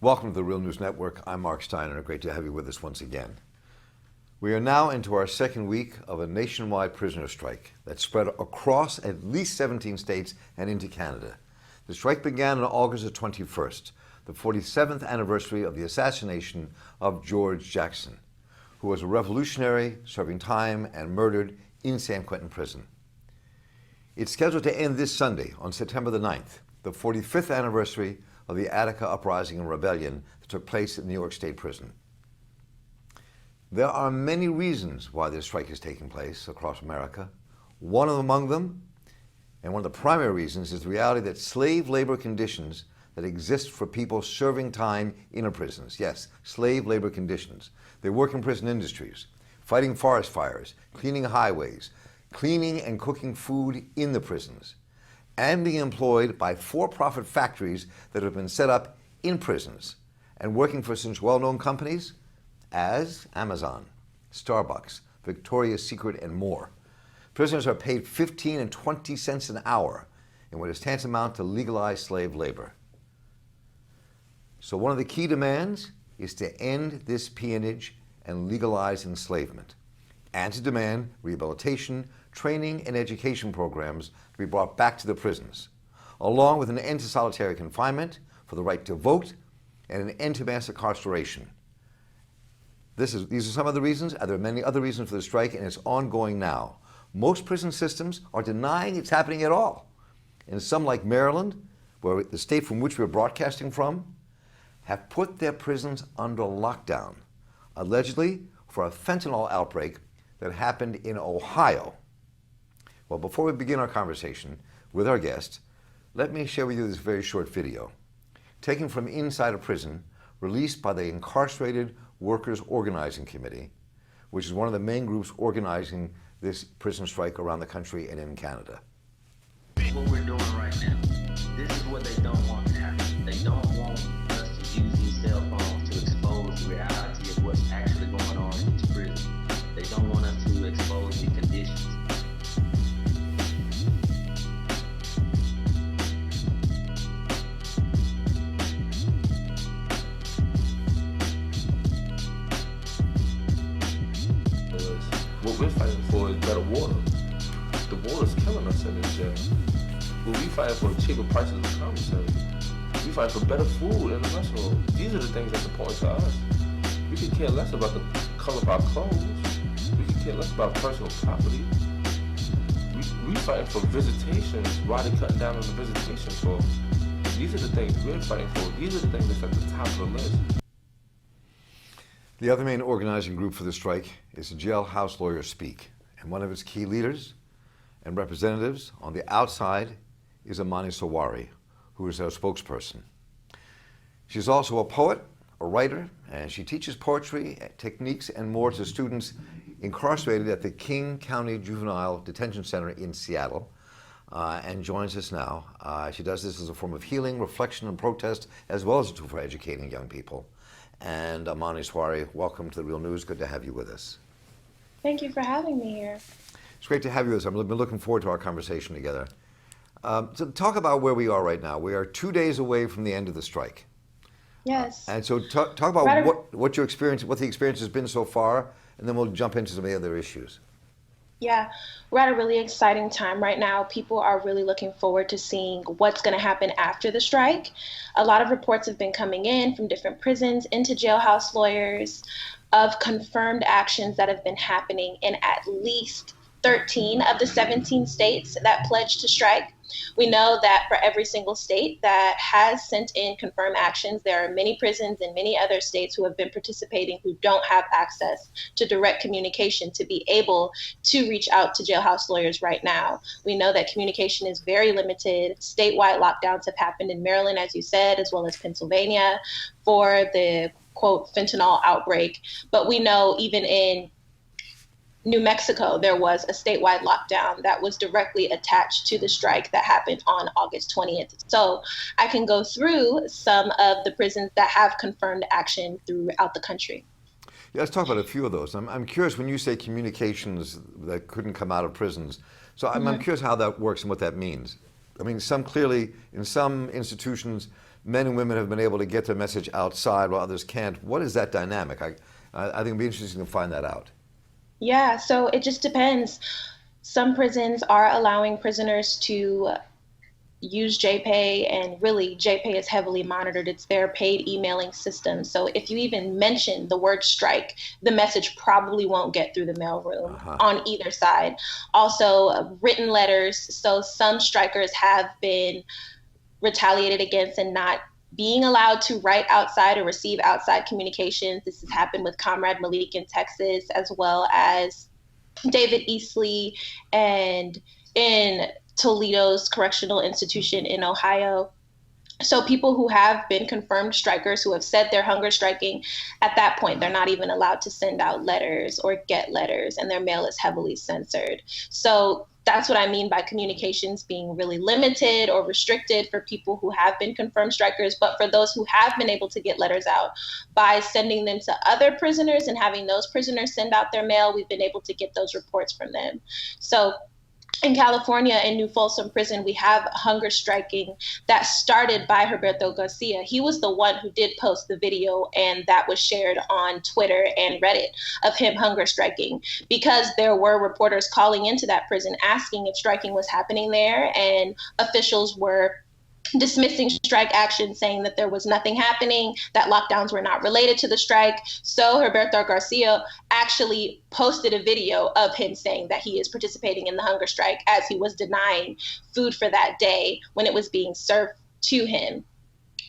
Welcome to the Real News Network. I'm Mark Steiner. Great to have you with us once again. We are now into our second week of a nationwide prisoner strike that spread across at least 17 states and into Canada. The strike began on August the 21st, the 47th anniversary of the assassination of George Jackson, who was a revolutionary serving time and murdered in San Quentin prison. It's scheduled to end this Sunday on September the 9th, the 45th anniversary of the Attica Uprising and Rebellion that took place at New York State Prison. There are many reasons why this strike is taking place across America. One among them, and one of the primary reasons, is the reality that slave labor conditions that exist for people serving time in our prisons. Yes, slave labor conditions. They work in prison industries, fighting forest fires, cleaning highways, cleaning and cooking food in the prisons, and being employed by for-profit factories that have been set up in prisons and working for such well-known companies as Amazon, Starbucks, Victoria's Secret, and more. Prisoners are paid 15 and 20 cents an hour in what is tantamount to legalized slave labor. So one of the key demands is to end this peonage and legalize enslavement, and to demand rehabilitation, training, and education programs to be brought back to the prisons, along with an end to solitary confinement, for the right to vote, and an end to mass incarceration. These are some of the reasons. There are many other reasons for the strike, and it's ongoing now. Most prison systems are denying it's happening at all. And some, like Maryland, where the state from which we're broadcasting from, have put their prisons under lockdown, allegedly for a fentanyl outbreak that happened in Ohio. Well, before we begin our conversation with our guest, let me share with you this very short video, taken from inside a prison, released by the Incarcerated Workers Organizing Committee, which is one of the main groups organizing this prison strike around the country and in Canada. What we're doing right now, this is what they don't want to happen. They don't want us to use these cell phones to expose the reality of what's actually going on in these prisons. They don't want us to expose the conditions. What we're fighting for is better water. The water's killing us in this jail. What we fighting for is cheaper prices of commissary. We fight for better food in the restaurant. These are the things that's important to us. We could care less about the color of our clothes. We could care less about personal property. We fighting for visitation. Why they cutting down on the visitation for? These are the things we're fighting for. These are the things that's at the top of the list. The other main organizing group for the strike is the Jailhouse Lawyers Speak, and one of its key leaders and representatives on the outside is Amani Sawari, who is our spokesperson. She's also a poet, a writer, and she teaches poetry, techniques, and more to students incarcerated at the King County Juvenile Detention Center in Seattle, and joins us now. She does this as a form of healing, reflection, and protest, as well as a tool for educating young people. And Amani Sawari, welcome to the Real News. Good to have you with us. Thank you for having me here. It's great to have you with us. I've been looking forward to our conversation together. So talk about where we are right now. We are 2 days away from the end of the strike. Yes. And so talk about what your experience, what the experience has been so far, and then we'll jump into some of the other issues. Yeah, we're at a really exciting time right now. People are really looking forward to seeing what's going to happen after the strike. A lot of reports have been coming in from different prisons into Jailhouse Lawyers of confirmed actions that have been happening in at least 13 of the 17 states that pledged to strike. We know that for every single state that has sent in confirmed actions, there are many prisons in many other states who have been participating who don't have access to direct communication to be able to reach out to Jailhouse Lawyers right now. We know that communication is very limited. Statewide lockdowns have happened in Maryland, as you said, as well as Pennsylvania for the, quote, fentanyl outbreak. But we know even in New Mexico, there was a statewide lockdown that was directly attached to the strike that happened on August 20th. So I can go through some of the prisons that have confirmed action throughout the country. Yeah, let's talk about a few of those. I'm curious when you say communications that couldn't come out of prisons. So I'm curious how that works and what that means. I mean, some clearly, in some institutions, men and women have been able to get their message outside while others can't. What is that dynamic? I think it'd be interesting to find that out. Yeah, so it just depends. Some prisons are allowing prisoners to use JPay, and really JPay is heavily monitored. It's their paid emailing system. So if you even mention the word strike, the message probably won't get through the mailroom on either side. Also, written letters. So some strikers have been retaliated against and not being allowed to write outside or receive outside communications. This has happened with Comrade Malik in Texas, as well as David Easley and in Toledo's correctional institution in Ohio. So people who have been confirmed strikers who have said they're hunger striking, at that point, they're not even allowed to send out letters or get letters, and their mail is heavily censored. So that's what I mean by communications being really limited or restricted for people who have been confirmed strikers. But for those who have been able to get letters out by sending them to other prisoners and having those prisoners send out their mail, we've been able to get those reports from them. So in California, in New Folsom Prison, we have hunger striking that started by Roberto Garcia. He was the one who did post the video, and that was shared on Twitter and Reddit of him hunger striking, because there were reporters calling into that prison asking if striking was happening there, and officials were dismissing strike action, saying that there was nothing happening, that lockdowns were not related to the strike. So Roberto Garcia actually posted a video of him saying that he is participating in the hunger strike, as he was denying food for that day when it was being served to him.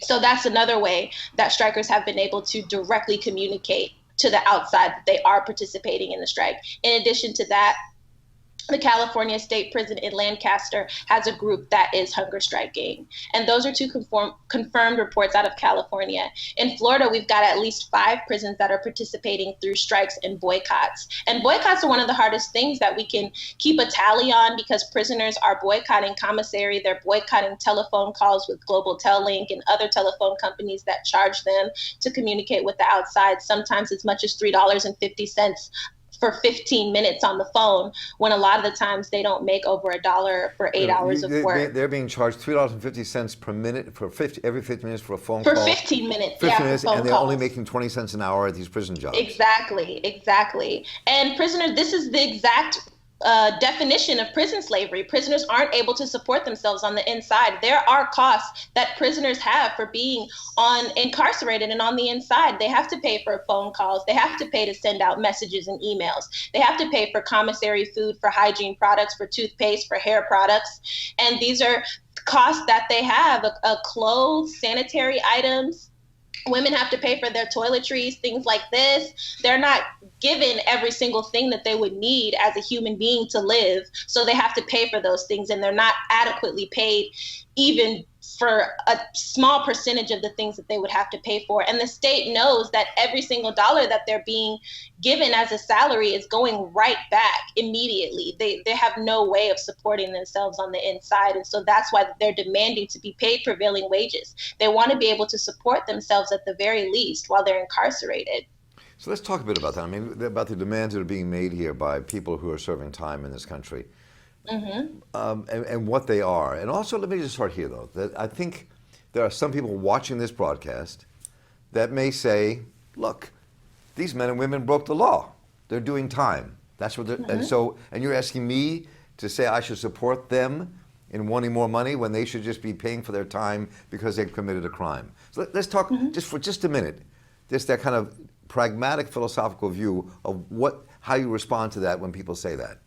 So that's another way that strikers have been able to directly communicate to the outside that they are participating in the strike. In addition to that, the California State Prison in Lancaster has a group that is hunger striking. And those are two confirmed reports out of California. In Florida, we've got at least 5 prisons that are participating through strikes and boycotts. And boycotts are one of the hardest things that we can keep a tally on, because prisoners are boycotting commissary, they're boycotting telephone calls with Global Tellink and other telephone companies that charge them to communicate with the outside, sometimes as much as $3.50 for 15 minutes on the phone, when a lot of the times they don't make over $1 for 8 hours of work. They're being charged $3.50 per minute for every 50 minutes for a phone for call. 15 minutes, 15 minutes, for phone and they're calls. only making 20 cents an hour at these prison jobs. Exactly. And prisoners, this is the exact definition of prison slavery. Prisoners aren't able to support themselves on the inside. There are costs that prisoners have for being incarcerated and on the inside. They have to pay for phone calls. They have to pay to send out messages and emails. They have to pay for commissary food, for hygiene products, for toothpaste, for hair products. And these are costs that they have, clothes, sanitary items. Women have to pay for their toiletries, things like this. They're not given every single thing that they would need as a human being to live. So they have to pay for those things, and they're not adequately paid even for a small percentage of the things that they would have to pay for. And the state knows that every single dollar that they're being given as a salary is going right back immediately. They have no way of supporting themselves on the inside. And so that's why they're demanding to be paid prevailing wages. They want to be able to support themselves at the very least while they're incarcerated. So let's talk a bit about that. I mean, about the demands that are being made here by people who are serving time in this country. And what they are. And also, let me just start here, though, that I think there are some people watching this broadcast that may say, look, these men and women broke the law. They're doing time. That's what they're, and you're asking me to say I should support them in wanting more money when they should just be paying for their time because they've committed a crime. So let's talk just for just a minute, just that kind of pragmatic philosophical view of how you respond to that when people say that.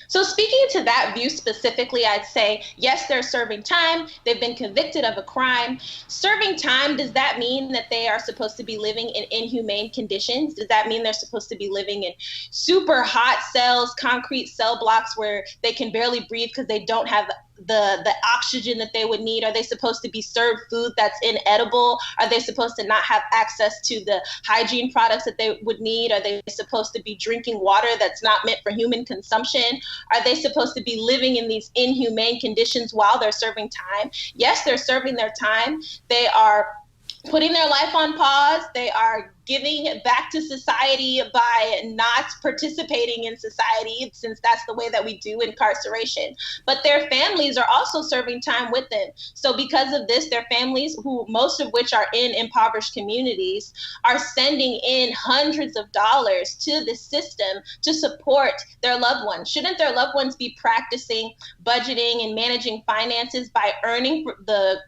So speaking to that view specifically, I'd say, yes, they're serving time. They've been convicted of a crime. Serving time, does that mean that they are supposed to be living in inhumane conditions? Does that mean they're supposed to be living in super hot cells, concrete cell blocks where they can barely breathe because they don't have the oxygen that they would need? Are they supposed to be served food that's inedible? Are they supposed to not have access to the hygiene products that they would need? Are they supposed to be drinking water that's not meant for human consumption? Are they supposed to be living in these inhumane conditions while they're serving time? Yes, they're serving their time. They are putting their life on pause. They are giving back to society by not participating in society, since that's the way that we do incarceration. But their families are also serving time with them. So because of this, their families, who most of which are in impoverished communities, are sending in hundreds of dollars to the system to support their loved ones. Shouldn't their loved ones be practicing budgeting and managing finances by earning the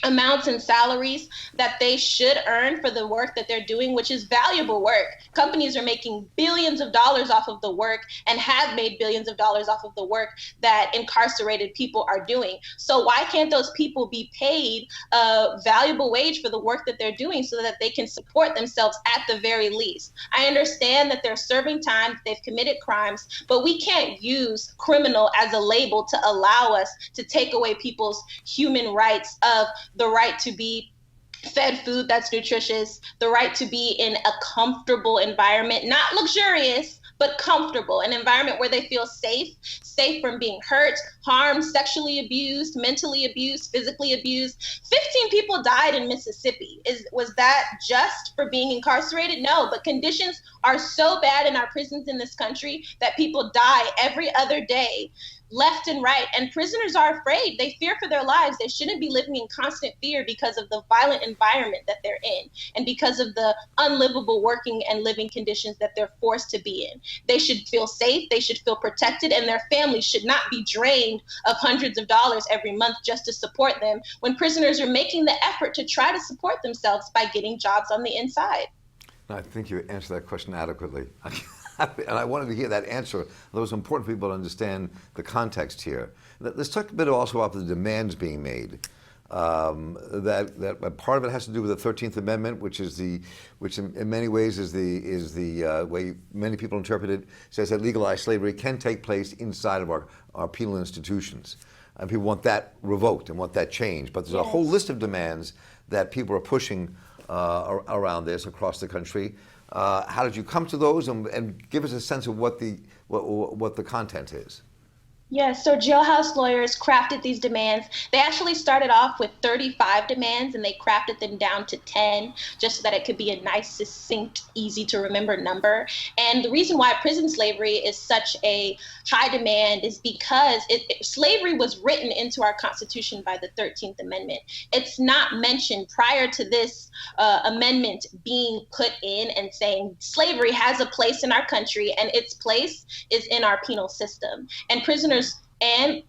amounts and salaries that they should earn for the work that they're doing, which is valuable work? Companies are making billions of dollars off of the work and have made billions of dollars off of the work that incarcerated people are doing. So why can't those people be paid a valuable wage for the work that they're doing so that they can support themselves at the very least? I understand that they're serving time, that they've committed crimes, but we can't use criminal as a label to allow us to take away people's human rights of the right to be fed food that's nutritious, the right to be in a comfortable environment, not luxurious, but comfortable, an environment where they feel safe from being hurt, harmed, sexually abused, mentally abused, physically abused. 15 people died in Mississippi. Was that just for being incarcerated? No, but conditions are so bad in our prisons in this country that people die every other day, left and right, and prisoners are afraid. They fear for their lives. They shouldn't be living in constant fear because of the violent environment that they're in and because of the unlivable working and living conditions that they're forced to be in. They should feel safe, they should feel protected, and their families should not be drained of hundreds of dollars every month just to support them when prisoners are making the effort to try to support themselves by getting jobs on the inside. I think you answered that question adequately. And I wanted to hear that answer. It was important for people to understand the context here. Let's talk a bit also about the demands being made. That part of it has to do with the 13th Amendment, which in many ways is the way many people interpret it, says that legalized slavery can take place inside of our penal institutions. And people want that revoked and want that changed. But there's a whole list of demands that people are pushing around this across the country. How did you come to those, and give us a sense of what the content is? Yes, so jailhouse lawyers crafted these demands. They actually started off with 35 demands and they crafted them down to 10 just so that it could be a nice, succinct, easy to remember number. And the reason why prison slavery is such a high demand is because slavery was written into our Constitution by the 13th Amendment. It's not mentioned prior to this amendment being put in and saying slavery has a place in our country and its place is in our penal system. And prisoners and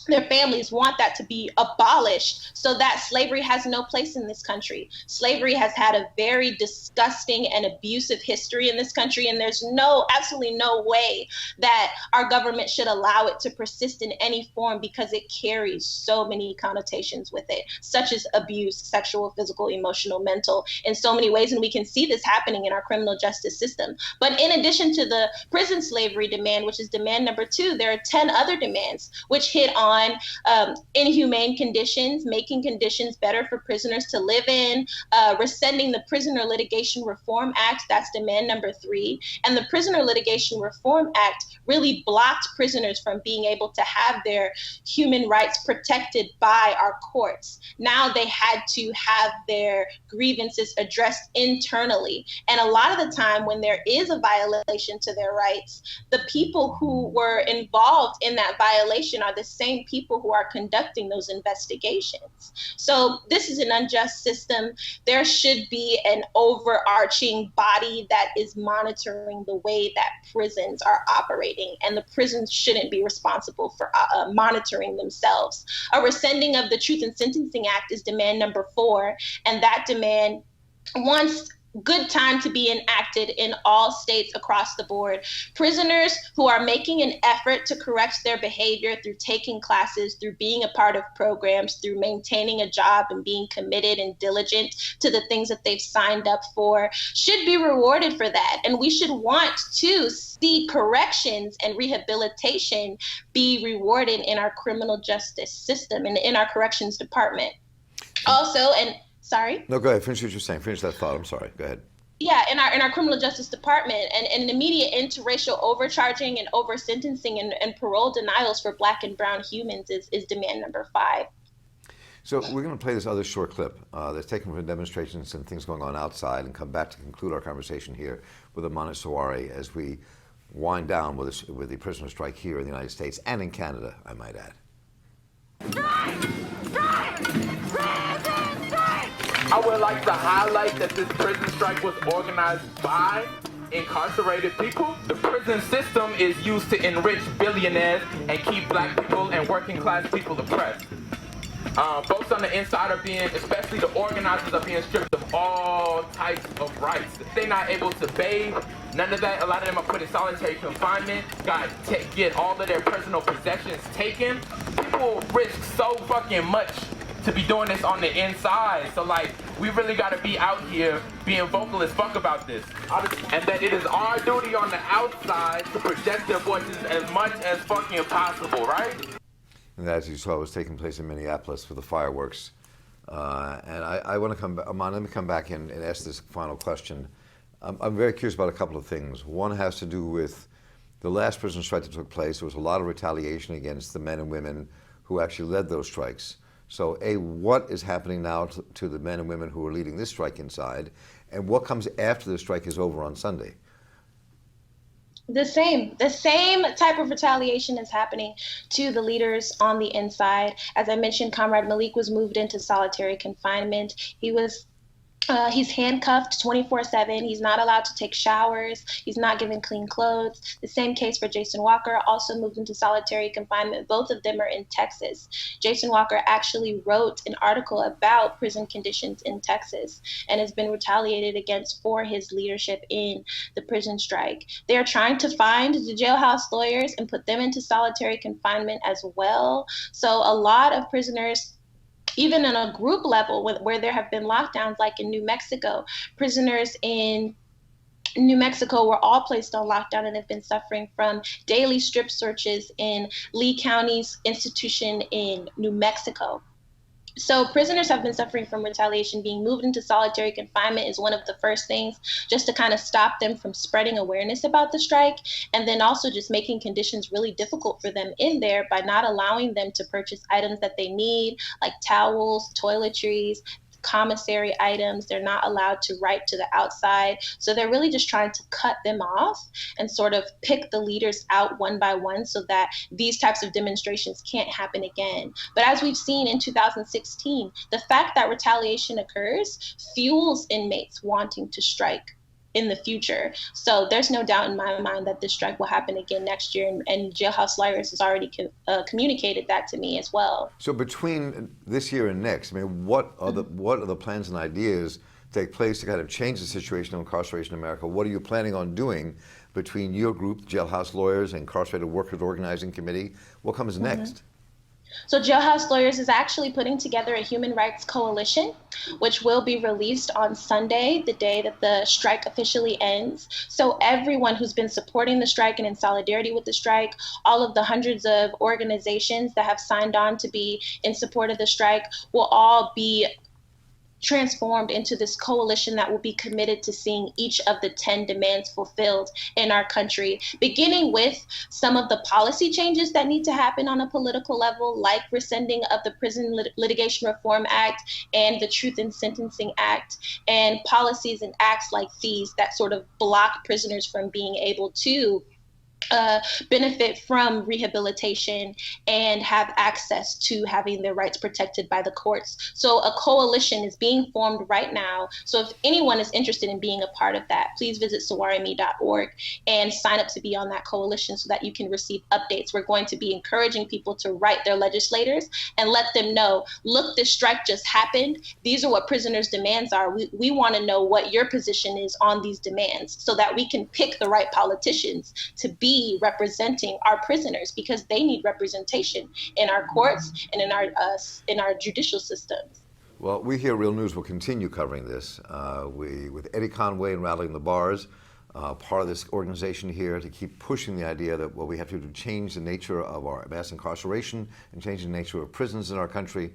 their families want that to be abolished so that slavery has no place in this country. Slavery has had a very disgusting and abusive history in this country, and there's absolutely no way that our government should allow it to persist in any form because it carries so many connotations with it, such as abuse, sexual, physical, emotional, mental, in so many ways. And we can see this happening in our criminal justice system. But in addition to the prison slavery demand, which is demand number 2, there are 10 other demands which hit on inhumane conditions, making conditions better for prisoners to live in, rescinding the Prisoner Litigation Reform Act, that's demand number 3. And the Prisoner Litigation Reform Act really blocked prisoners from being able to have their human rights protected by our courts. Now they had to have their grievances addressed internally. And a lot of the time when there is a violation to their rights, the people who were involved in that violation are the same people who are conducting those investigations. So this is an unjust system. There should be an overarching body that is monitoring the way that prisons are operating, and the prisons shouldn't be responsible for monitoring themselves. A rescinding of the Truth in Sentencing Act is demand number 4, and that demand wants good time to be enacted in all states across the board. Prisoners who are making an effort to correct their behavior through taking classes, through being a part of programs, through maintaining a job and being committed and diligent to the things that they've signed up for, should be rewarded for that. And we should want to see corrections and rehabilitation be rewarded in our criminal justice system and in our corrections department. Also, Sorry? No, go ahead. Finish what you're saying. Finish that thought. I'm sorry. Go ahead. Yeah, in our criminal justice department, and an immediate end to racial overcharging and over-sentencing and parole denials for Black and brown humans is demand number 5. So we're going to play this other short clip that's taken from demonstrations and things going on outside, and come back to conclude our conversation here with Amani Sawari as we wind down with the prisoner strike here in the United States and in Canada, I might add. I would like to highlight that this prison strike was organized by incarcerated people. The prison system is used to enrich billionaires and keep black people and working class people oppressed. Folks on the inside are being, especially the organizers, are being stripped of all types of rights. They're not able to bathe, none of that. A lot of them are put in solitary confinement, get all of their personal possessions taken. People risk so fucking much to be doing this on the inside. So like, we really gotta be out here being vocal as fuck about this. And that it is our duty on the outside to project their voices as much as fucking possible, right? And as you saw, was taking place in Minneapolis for the fireworks. And I want to come back, Amon, let me come back and ask this final question. I'm very curious about a couple of things. One has to do with the last prison strike that took place. There was a lot of retaliation against the men and women who actually led those strikes. So A, what is happening now to the men and women who are leading this strike inside, and what comes after the strike is over on Sunday? The same type of retaliation is happening to the leaders on the inside. As I mentioned, Comrade Malik was moved into solitary confinement. He's handcuffed 24/7. He's not allowed to take showers. He's not given clean clothes. The same case for Jason Walker, also moved into solitary confinement. Both of them are in Texas. Jason Walker actually wrote an article about prison conditions in Texas and has been retaliated against for his leadership in the prison strike. They're trying to find the jailhouse lawyers and put them into solitary confinement as well. So a lot of prisoners, even on a group level where there have been lockdowns, like in New Mexico, prisoners in New Mexico were all placed on lockdown and have been suffering from daily strip searches in Lee County's institution in New Mexico. So prisoners have been suffering from retaliation. Being moved into solitary confinement is one of the first things, just to kind of stop them from spreading awareness about the strike, and then also just making conditions really difficult for them in there by not allowing them to purchase items that they need, like towels, toiletries, commissary items. They're not allowed to write to the outside. So they're really just trying to cut them off and sort of pick the leaders out one by one so that these types of demonstrations can't happen again. But as we've seen in 2016, the fact that retaliation occurs fuels inmates wanting to strike in the future. So there's no doubt in my mind that this strike will happen again next year, and Jailhouse Lawyers has already communicated that to me as well. So between this year and next, I mean, what are the plans and ideas take place to kind of change the situation of incarceration in America? What are you planning on doing between your group, Jailhouse Lawyers, and Incarcerated Workers Organizing Committee? What comes next? So Jailhouse Lawyers is actually putting together a human rights coalition, which will be released on Sunday, the day that the strike officially ends. So everyone who's been supporting the strike and in solidarity with the strike, all of the hundreds of organizations that have signed on to be in support of the strike, will all be transformed into this coalition that will be committed to seeing each of the 10 demands fulfilled in our country, beginning with some of the policy changes that need to happen on a political level, like rescinding of the Prison Litigation Reform Act and the Truth in Sentencing Act, and policies and acts like these that sort of block prisoners from being able to benefit from rehabilitation and have access to having their rights protected by the courts. So a coalition is being formed right now. So if anyone is interested in being a part of that, please visit sawarimi.org and sign up to be on that coalition so that you can receive updates. We're going to be encouraging people to write their legislators and let them know, look, this strike just happened. These are what prisoners' demands are. We want to know what your position is on these demands so that we can pick the right politicians to be representing our prisoners, because they need representation in our courts and in our judicial systems. Well, we here at Real News will continue covering this. With Eddie Conway and Rattling the Bars, part of this organization here to keep pushing the idea that what we have to do to change the nature of our mass incarceration and change the nature of prisons in our country.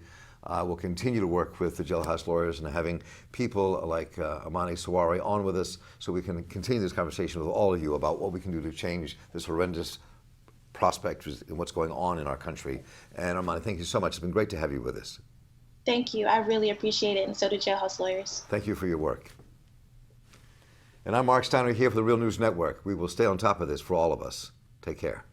We'll continue to work with the Jailhouse Lawyers and having people like Amani Sawari on with us so we can continue this conversation with all of you about what we can do to change this horrendous prospect in what's going on in our country. And Amani, thank you so much. It's been great to have you with us. Thank you. I really appreciate it, and so do Jailhouse Lawyers. Thank you for your work. And I'm Mark Steiner here for the Real News Network. We will stay on top of this for all of us. Take care.